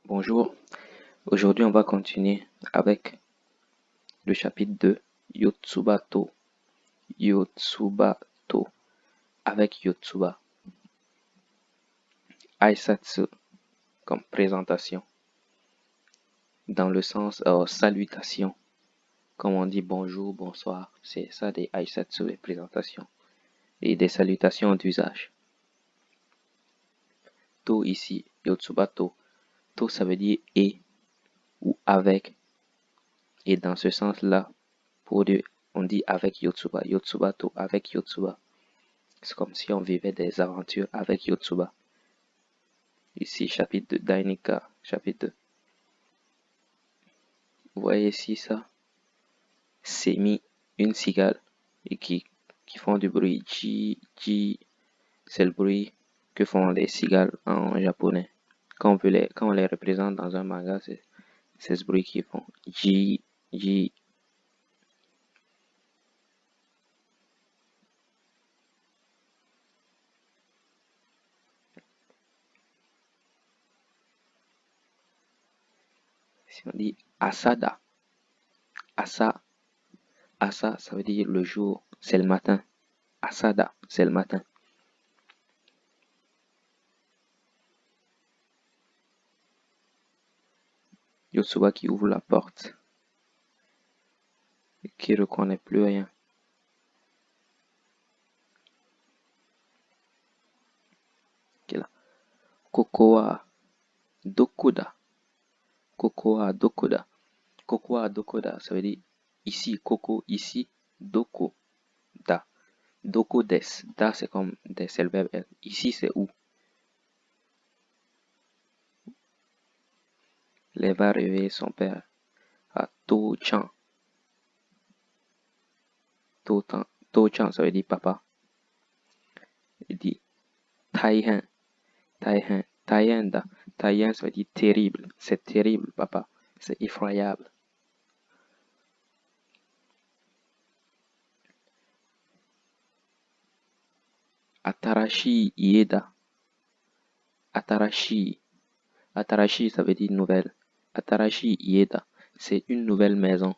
Bonjour, aujourd'hui on va continuer avec le chapitre 2, Yotsuba-to. Yotsuba-to, avec Yotsuba. Aisatsu, comme présentation, dans le sens salutation. Comme on dit bonjour, bonsoir, c'est ça des Aisatsu, des présentations. Et des salutations d'usage. To ici, Yotsuba-to. To ça veut dire et ou avec. Et dans ce sens-là, on dit avec Yotsuba. Yotsuba-to, avec Yotsuba. C'est comme si on vivait des aventures avec Yotsuba. Ici, chapitre 2, Dainika, chapitre 2. Vous voyez ici ça? C'est mis une cigale et qui font du bruit. Ji, ji, c'est le bruit que font les cigales en japonais. Quand on les représente dans un manga, c'est ce bruit qu'ils font. Ji, ji. Si on dit Asada, Asa, Asa, ça veut dire le jour, c'est le matin. Asada, c'est le matin. Yotsuba qui ouvre la porte et qui reconnaît plus rien. Qui est là. Kokoa Dokuda. Kokoa Dokuda. Kokoa Dokuda, ça veut dire ici, Koko, ici, Doko, Da. Doko des. Da, c'est comme des, c'est le verbe être. Ici, c'est où? Les va réveiller son père. À To-chan. To-chan, ça veut dire papa. Il dit Taihen. Taihen. Taihen, da. Taihen, ça veut dire terrible. C'est terrible, papa. C'est effroyable. Atarashi Ieda. Atarashi. Atarashi, ça veut dire nouvelle. Atarashi Ieda, c'est une nouvelle maison.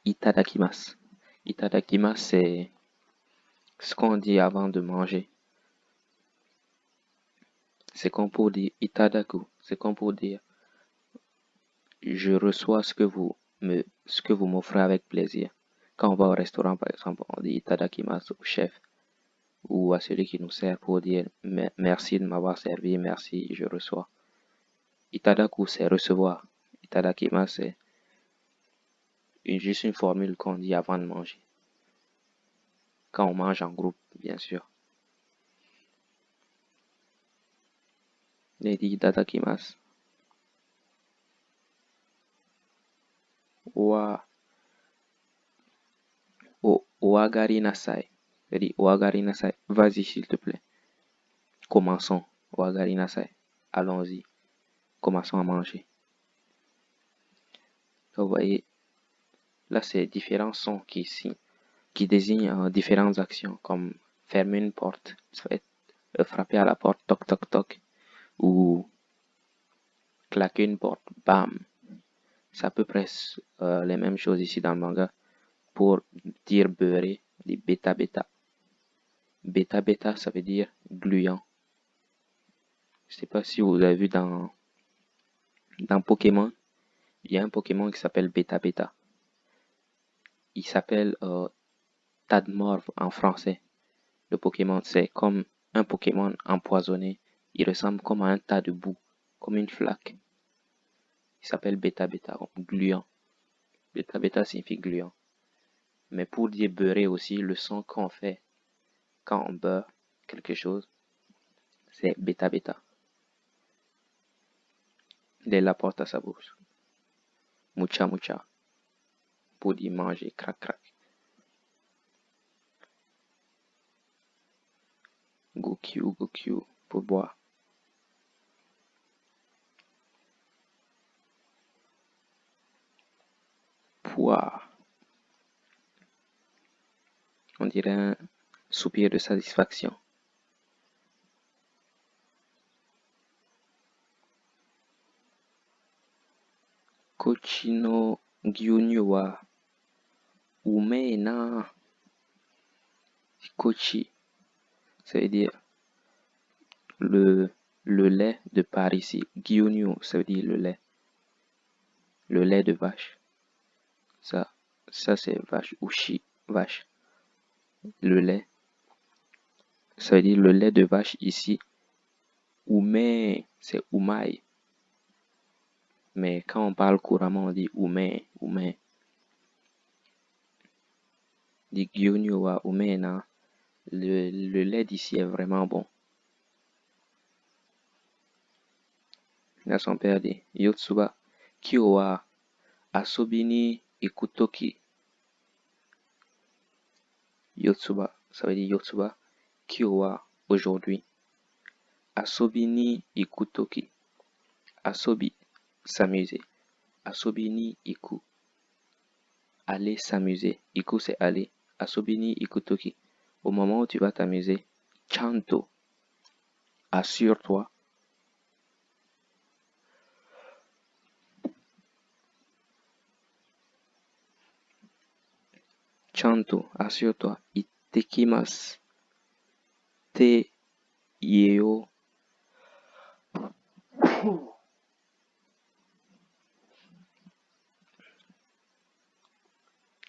Itadakimasu. Itadakimasu, c'est ce qu'on dit avant de manger. C'est comme pour dire itadaku. C'est comme pour dire je reçois ce que vous m'offrez avec plaisir. Quand on va au restaurant, par exemple, on dit itadakimasu au chef ou à celui qui nous sert pour dire merci de m'avoir servi, merci, je reçois. Itadaku, c'est recevoir. Itadakimasu, c'est juste une formule qu'on dit avant de manger. Quand on mange en groupe, bien sûr. Il dit itadakimasu. Oagari nasai. Il dit oagari nasai. Vas-y, s'il te plaît. Commençons. Oagari nasai. Allons-y. Commençons à manger. Vous voyez, là, c'est différents sons qui désignent différentes actions, comme fermer une porte, ça va être frapper à la porte, toc toc toc, ou claquer une porte, bam. C'est à peu près les mêmes choses ici dans le manga. Pour dire beurrer, dit beta beta. Beta beta, ça veut dire gluant. Je sais pas si vous avez vu dans Pokémon, il y a un Pokémon qui s'appelle beta beta. Il s'appelle Tadmorph en français. Le Pokémon, c'est comme un Pokémon empoisonné. Il ressemble comme à un tas de boue, comme une flaque. Il s'appelle beta beta, gluant. Beta beta signifie gluant. Mais pour dire beurrer aussi, le son qu'on fait quand on beurre quelque chose, c'est beta beta. Il la porte à sa bouche. Mucha mucha. Pour dire manger, crac crac. Gokyu, Gokyu, pour boire. On dirait un soupir de satisfaction. Kochino gyunyu wa umena. Kochi, ça veut dire le lait de par ici. Gyunyu, ça veut dire le lait de vache. Ça c'est vache. Ushi, vache. Le lait, ça veut dire le lait de vache ici. Ume, c'est umai. Mais quand on parle couramment, on dit ume, ume. Dit gyunyu wa umena. Le lait d'ici est vraiment bon. Là, son père dit Yotsuba, kyo wa asobi ni ikutoki. Yotsuba, ça veut dire Yotsuba, kyo wa aujourd'hui. Asobi ni ikutoki. Asobi, s'amuser. Asobi ni iku. Aller s'amuser. Iku, c'est aller. Asobi ni ikutoki. Au moment où tu vas t'amuser, chanto, assure-toi. Chanto, assure-toi. Itekimasu. Te yeo.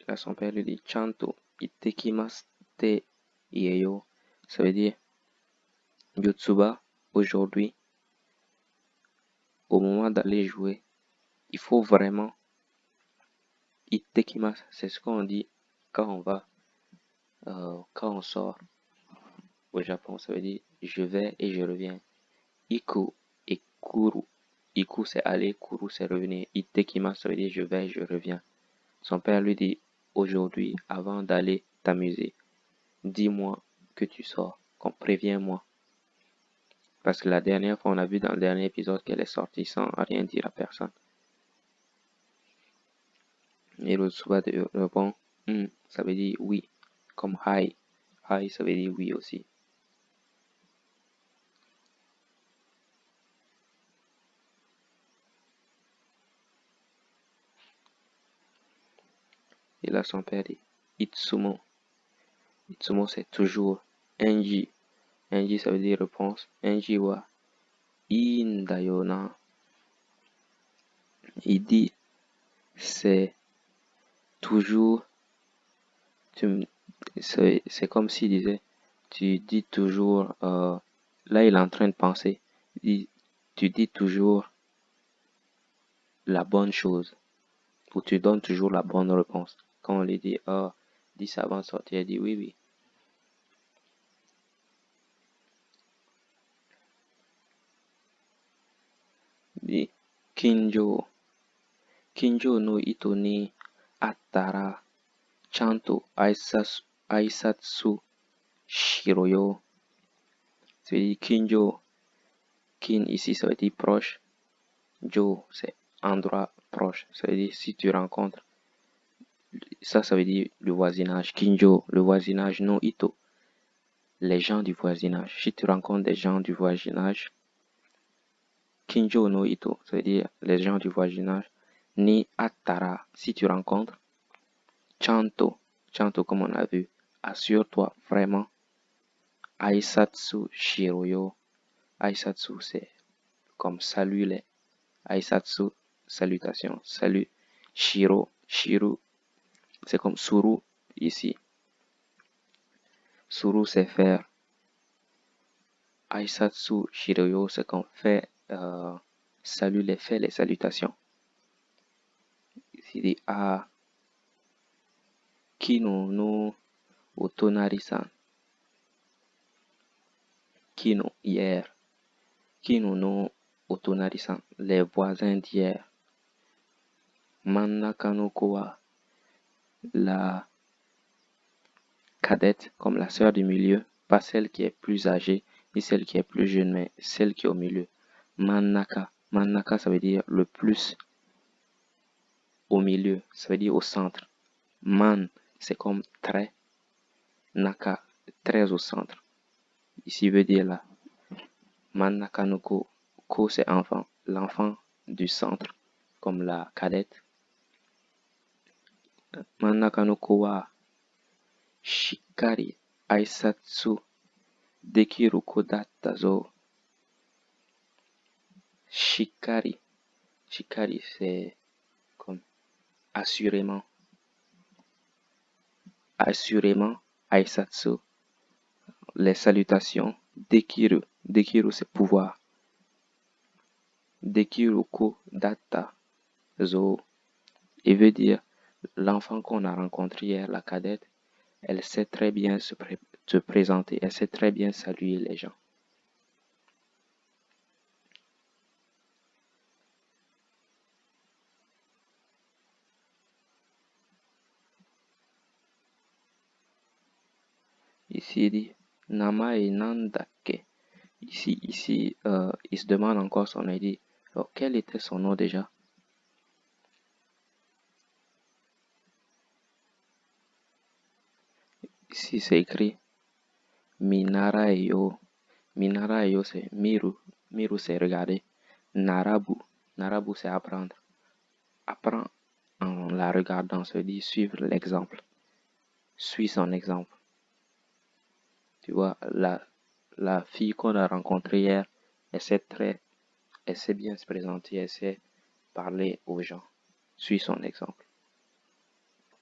Là, son père lui dit Chanto, itekimasu te yeo. Ça veut dire Yotsuba, aujourd'hui, au moment d'aller jouer, il faut vraiment itekimasu. C'est ce qu'on dit quand on va, quand on sort au Japon. Ça veut dire je vais et je reviens. Iku et kuru. Iku c'est aller, kuru c'est revenir. Itekimasu ça veut dire je vais, je reviens. Son père lui dit aujourd'hui, avant d'aller t'amuser, dis-moi que tu sors, qu'on préviens-moi. Parce que la dernière fois, on a vu dans le dernier épisode qu'elle est sortie sans rien dire à personne. Et Rotsuba répond, ça veut dire oui, comme hi. Hi, ça veut dire oui aussi. Et là, son père dit, Itsumo. Itsumo, c'est toujours. Enji. Enji, ça veut dire réponse. Enji wa indayona. Il dit, c'est toujours. C'est comme s'il disait, tu dis toujours. Là, il est en train de penser. Tu dis toujours la bonne chose. Ou tu donnes toujours la bonne réponse. Quand on lui dit, dis ça avant de sortir, il dit oui, oui. Dit Kinjo. Kinjo no ito ni attara chanto aisatsu shiroyo. C'est Kinjo. Kin ici, ça veut dire proche. Jo, c'est endroit proche. Ça veut dire si tu rencontres. Ça veut dire le voisinage. Kinjo, le voisinage. No ito, les gens du voisinage. Si tu rencontres des gens du voisinage, Kinjo no ito, ça veut dire les gens du voisinage. Ni attara, si tu rencontres. Chanto, chanto comme on a vu. Assure-toi vraiment. Aisatsu shiroyo. Aisatsu, c'est comme salut les. Aisatsu, salutation. Salut. Shiro, shiru, c'est comme suru ici. Suru, c'est faire. Aisatsu shiroyo, c'est comme faire. Salut les, faire les salutations. Ici dit Kino no otonari-san. Kino, hier. Kino no otonari-san, les voisins d'hier. Mannaka no kowa, la cadette, comme la sœur du milieu, pas celle qui est plus âgée, ni celle qui est plus jeune, mais celle qui est au milieu. Mannaka. Mannaka, ça veut dire le plus au milieu, ça veut dire au centre. Man, c'est comme très. Naka, très au centre. Ici veut dire là. Man Naka no Ko. Ko c'est enfant. L'enfant du centre, comme la cadette. Man Naka no Ko wa Shikari Aisatsu Dekiru ko datta zo. Shikari. Shikari c'est comme assurément. Assurément. Aisatsu. Les salutations. Dekiru. Dekiru c'est pouvoir. Dekiru ko datta zo. Il veut dire l'enfant qu'on a rencontré hier, la cadette, elle sait très bien se présenter, elle sait très bien saluer les gens. Ici, il dit Nama et Nandake. Ici, il se demande encore son nom. Il dit oh, quel était son nom déjà? Ici, c'est écrit Minara et Yo. Minara et Yo, c'est Miru. Miru, c'est regarder. Narabu. Narabu, c'est apprendre. Apprends en la regardant, se dit suivre l'exemple. Suis son exemple. Tu vois, la fille qu'on a rencontrée hier, elle sait bien se présenter, elle sait parler aux gens. Suis son exemple.